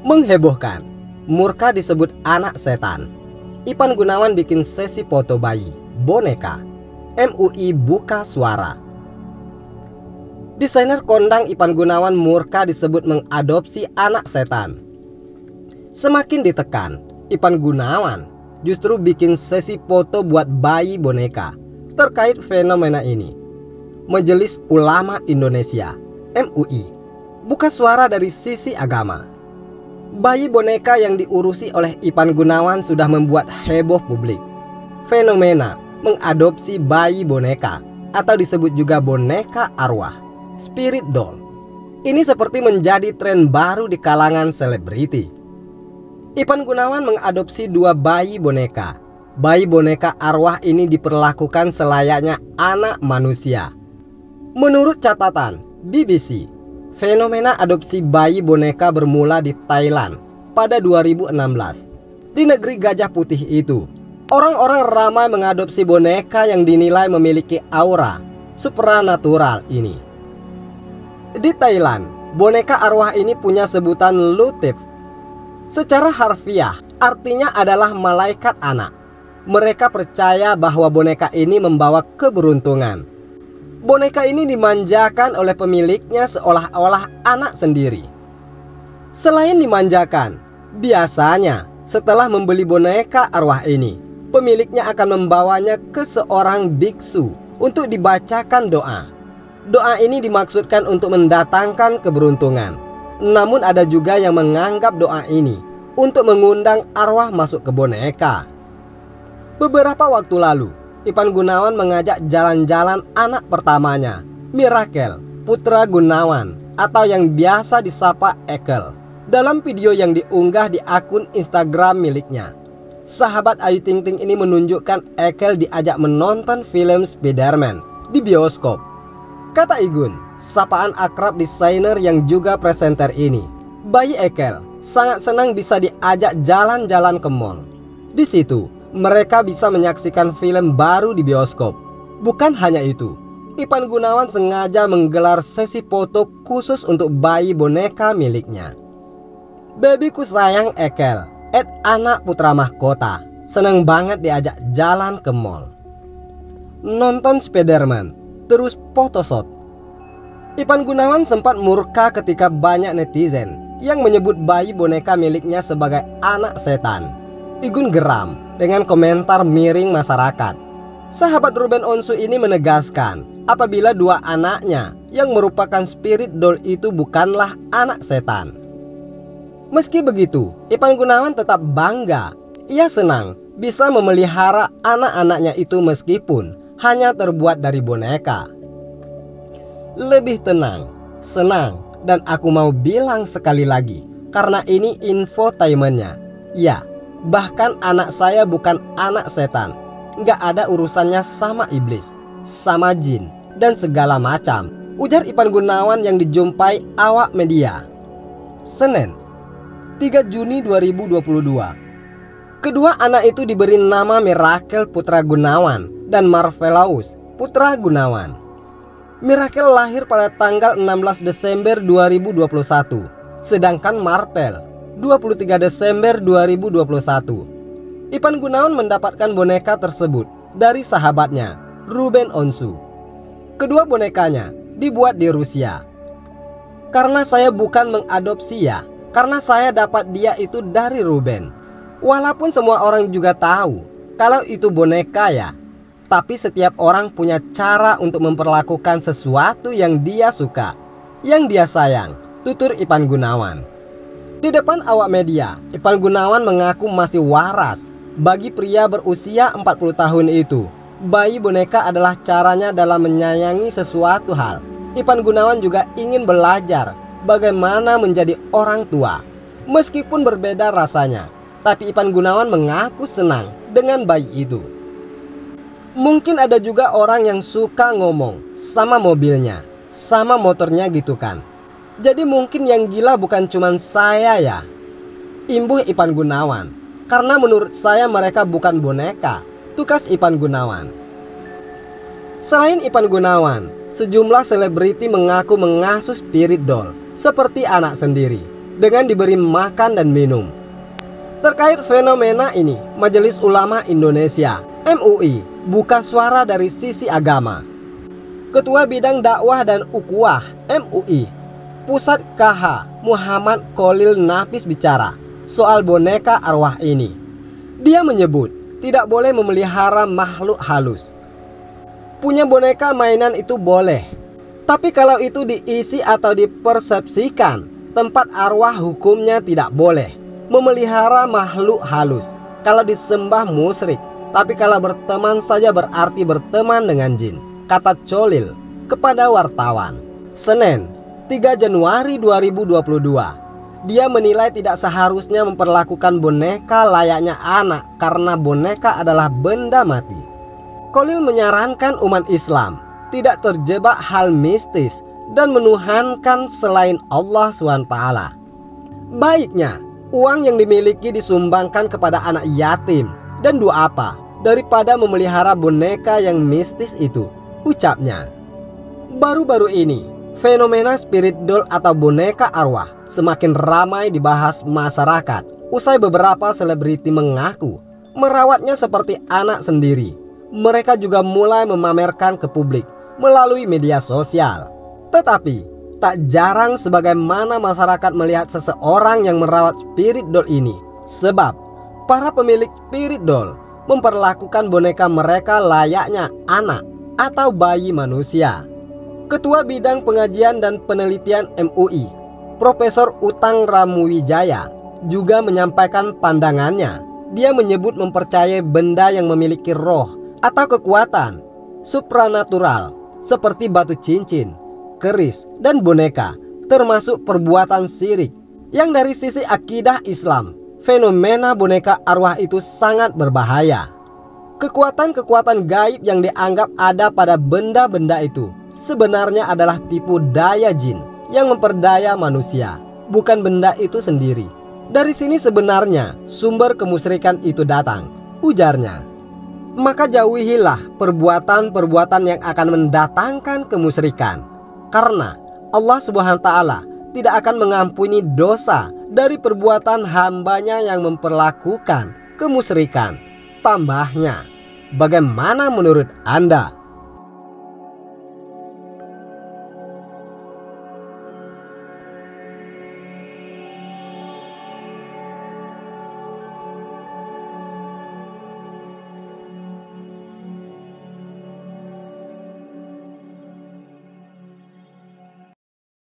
Menghebohkan, Murka disebut anak setan. Ipan Gunawan bikin sesi foto bayi, boneka. MUI buka suara. Desainer kondang Ipan Gunawan Murka disebut mengadopsi anak setan. Semakin ditekan, Ipan Gunawan justru bikin sesi foto buat bayi boneka. Terkait fenomena ini, Majelis Ulama Indonesia (MUI) buka suara dari sisi agama. Bayi boneka yang diurusi oleh Ipan Gunawan sudah membuat heboh publik. Fenomena mengadopsi bayi boneka atau disebut juga boneka arwah, spirit doll, ini seperti menjadi tren baru di kalangan selebriti. Ipan Gunawan mengadopsi 2 bayi boneka. Bayi boneka arwah ini diperlakukan selayaknya anak manusia. Menurut catatan BBC, fenomena adopsi bayi boneka bermula di Thailand pada 2016. Di negeri gajah putih itu, orang-orang ramai mengadopsi boneka yang dinilai memiliki aura supranatural ini. Di Thailand, boneka arwah ini punya sebutan Lutif. Secara harfiah, artinya adalah malaikat anak. Mereka percaya bahwa boneka ini membawa keberuntungan. Boneka ini dimanjakan oleh pemiliknya seolah-olah anak sendiri. Selain dimanjakan, biasanya setelah membeli boneka arwah ini, pemiliknya akan membawanya ke seorang biksu untuk dibacakan doa. Doa ini dimaksudkan untuk mendatangkan keberuntungan. Namun ada juga yang menganggap doa ini untuk mengundang arwah masuk ke boneka. Beberapa waktu lalu, Ipan Gunawan mengajak jalan-jalan anak pertamanya, Mirakel Putra Gunawan atau yang biasa disapa Ekel. Dalam video yang diunggah di akun Instagram miliknya, sahabat Ayu Ting Ting ini menunjukkan Ekel diajak menonton film Spider-Man di bioskop. Kata Igun, sapaan akrab desainer yang juga presenter ini, bayi Ekel sangat senang bisa diajak jalan-jalan ke mall. Di situ, mereka bisa menyaksikan film baru di bioskop. Bukan hanya itu, Ipan Gunawan sengaja menggelar sesi foto khusus untuk bayi boneka miliknya. Babyku sayang Ekel, anak putra mahkota, seneng banget diajak jalan ke mall, nonton Spider-Man, terus photoshoot. Ipan Gunawan sempat murka ketika banyak netizen yang menyebut bayi boneka miliknya sebagai anak setan. Igun geram dengan komentar miring masyarakat. Sahabat Ruben Onsu ini menegaskan apabila 2 anaknya yang merupakan spirit doll itu bukanlah anak setan. Meski begitu, Ipan Gunawan tetap bangga. Ia senang bisa memelihara anak-anaknya itu meskipun hanya terbuat dari boneka. Lebih tenang, senang, dan aku mau bilang sekali lagi, karena ini infotainmentnya. Ya, bahkan anak saya bukan anak setan. Nggak ada urusannya sama iblis, sama jin, dan segala macam, ujar Ipan Gunawan yang dijumpai awak media Senin 3 Juni 2022. Kedua anak itu diberi nama Mirakel Putra Gunawan dan Marvelous Putra Gunawan. Mirakel lahir pada tanggal 16 Desember 2021, sedangkan Marvel 23 Desember 2021. Ipan Gunawan mendapatkan boneka tersebut dari sahabatnya, Ruben Onsu. Kedua bonekanya dibuat di Rusia. Karena saya bukan mengadopsi ya, karena saya dapat dia itu dari Ruben. Walaupun semua orang juga tahu kalau itu boneka ya, tapi setiap orang punya cara untuk memperlakukan sesuatu yang dia suka, yang dia sayang, tutur Ipan Gunawan. Di depan awak media, Ipan Gunawan mengaku masih waras. Bagi pria berusia 40 tahun itu, bayi boneka adalah caranya dalam menyayangi sesuatu hal. Ipan Gunawan juga ingin belajar bagaimana menjadi orang tua. Meskipun berbeda rasanya, tapi Ipan Gunawan mengaku senang dengan bayi itu. Mungkin ada juga orang yang suka ngomong sama mobilnya, sama motornya gitu kan. Jadi mungkin yang gila bukan cuman saya ya, imbuh Ipan Gunawan. Karena menurut saya mereka bukan boneka, tukas Ipan Gunawan. Selain Ipan Gunawan, sejumlah selebriti mengaku mengasuh spirit doll seperti anak sendiri. dengan diberi makan dan minum. Terkait fenomena ini, Majelis Ulama Indonesia (MUI) buka suara dari sisi agama. Ketua Bidang Dakwah dan Ukhuwah MUI Pusat KH Muhammad Khalil Nafis bicara soal boneka arwah ini. Dia menyebut tidak boleh memelihara makhluk halus. Punya boneka mainan itu boleh, tapi kalau itu diisi atau dipersepsikan tempat arwah, hukumnya tidak boleh memelihara makhluk halus. Kalau disembah musyrik, tapi kalau berteman saja berarti berteman dengan jin, kata Cholil kepada wartawan Senin 3 Januari 2022. Dia menilai tidak seharusnya memperlakukan boneka layaknya anak karena boneka adalah benda mati. Khalil menyarankan umat Islam tidak terjebak hal mistis dan menuhankan selain Allah SWT. Baiknya uang yang dimiliki disumbangkan kepada anak yatim dan duafa daripada memelihara boneka yang mistis itu, ucapnya. Baru-baru ini fenomena spirit doll atau boneka arwah semakin ramai dibahas masyarakat usai beberapa selebriti mengaku merawatnya seperti anak sendiri. Mereka juga mulai memamerkan ke publik melalui media sosial. Tetapi tak jarang sebagaimana masyarakat melihat seseorang yang merawat spirit doll ini, sebab para pemilik spirit doll memperlakukan boneka mereka layaknya anak atau bayi manusia. Ketua Bidang Pengajian dan Penelitian MUI Profesor Utang Ramuwijaya juga menyampaikan pandangannya. Dia menyebut mempercayai benda yang memiliki roh atau kekuatan supranatural seperti batu cincin, keris, dan boneka termasuk perbuatan syirik yang dari sisi akidah Islam, fenomena boneka arwah itu sangat berbahaya. Kekuatan-kekuatan gaib yang dianggap ada pada benda-benda itu sebenarnya adalah tipu daya jin yang memperdaya manusia, bukan benda itu sendiri. Dari sini sebenarnya sumber kemusyrikan itu datang, ujarnya. Maka jauhilah perbuatan-perbuatan yang akan mendatangkan kemusyrikan, karena Allah Subhanahu wa Ta'ala tidak akan mengampuni dosa dari perbuatan hambanya yang memperlakukan kemusyrikan. Tambahnya, bagaimana menurut Anda?